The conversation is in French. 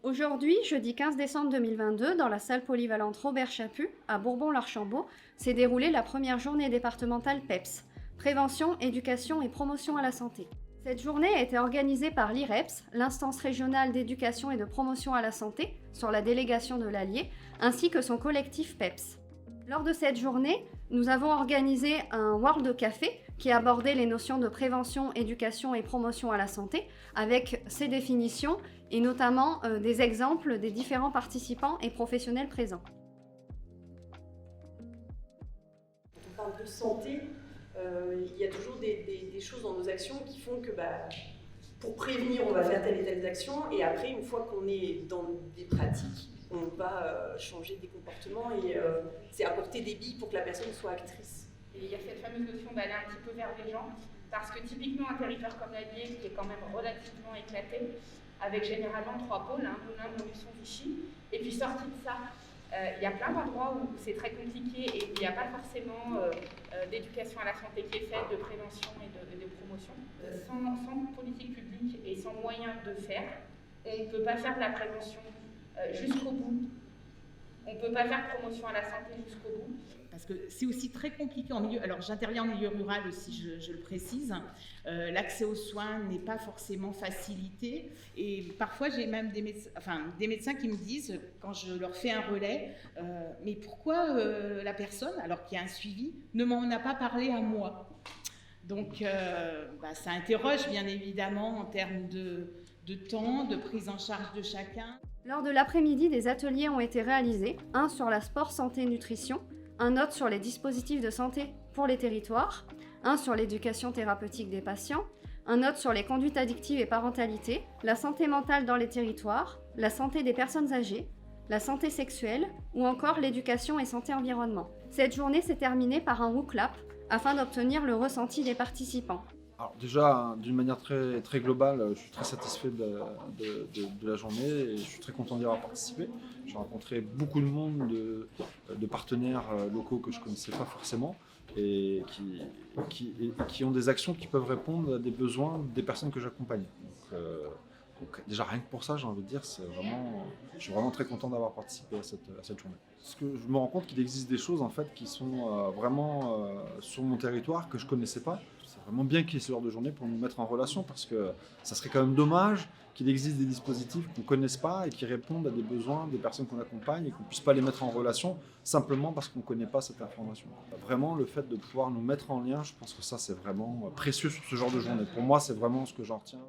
Aujourd'hui, jeudi 15 décembre 2022, dans la salle polyvalente Robert Chaput, à Bourbon-l'Archambault, s'est déroulée la première journée départementale PEPS, Prévention, Éducation et Promotion à la Santé. Cette journée a été organisée par l'IREPS, l'instance régionale d'éducation et de promotion à la santé, sur la délégation de l'Allier, ainsi que son collectif PEPS. Lors de cette journée, nous avons organisé un World Café qui abordait les notions de prévention, éducation et promotion à la santé, avec ses définitions et notamment des exemples des différents participants et professionnels présents. Quand on parle de santé, il y a toujours des choses dans nos actions qui font que pour prévenir, on va faire telle et telle action, et après, une fois qu'on est dans des pratiques, on va changer des comportements et c'est apporter des billes pour que la personne soit actrice. Et il y a cette fameuse notion d'aller un petit peu vers les gens, parce que typiquement un territoire comme l'Allier, qui est quand même relativement éclaté, avec généralement 3 pôles, Moulins, Montluçon, Vichy, et puis sorti de ça, il y a plein d'endroits où c'est très compliqué et il n'y a pas forcément d'éducation à la santé qui est faite, de prévention et de promotion. Sans politique publique et sans moyens de faire, on ne peut pas faire de la prévention jusqu'au bout. On ne peut pas faire de promotion à la santé jusqu'au bout. Parce que c'est aussi très compliqué en milieu. Alors j'interviens en milieu rural aussi, je le précise. L'accès aux soins n'est pas forcément facilité. Et parfois j'ai même des médecins qui me disent, quand je leur fais un relais, mais pourquoi la personne, alors qu'il y a un suivi, ne m'en a pas parlé à moi? Donc ça interroge bien évidemment en termes de temps, de prise en charge de chacun. Lors de l'après-midi, des ateliers ont été réalisés, un sur la sport, santé, nutrition, un autre sur les dispositifs de santé pour les territoires, un sur l'éducation thérapeutique des patients, un autre sur les conduites addictives et parentalité, la santé mentale dans les territoires, la santé des personnes âgées, la santé sexuelle ou encore l'éducation et santé environnement. Cette journée s'est terminée par un WOOCLAP afin d'obtenir le ressenti des participants. Alors déjà, d'une manière très globale, je suis très satisfait de la journée et je suis très content d'y avoir participé. J'ai rencontré beaucoup de monde, de partenaires locaux que je ne connaissais pas forcément et qui ont des actions qui peuvent répondre à des besoins des personnes que j'accompagne. Donc déjà rien que pour ça, j'ai envie de dire, je suis vraiment très content d'avoir participé à cette journée. Parce que je me rends compte qu'il existe des choses en fait qui sont vraiment sur mon territoire que je ne connaissais pas. C'est vraiment bien qu'il y ait ce genre de journée pour nous mettre en relation parce que ça serait quand même dommage qu'il existe des dispositifs qu'on ne connaisse pas et qui répondent à des besoins des personnes qu'on accompagne et qu'on ne puisse pas les mettre en relation simplement parce qu'on ne connaît pas cette information. Vraiment, le fait de pouvoir nous mettre en lien, je pense que ça c'est vraiment précieux sur ce genre de journée. Pour moi, c'est vraiment ce que j'en retiens.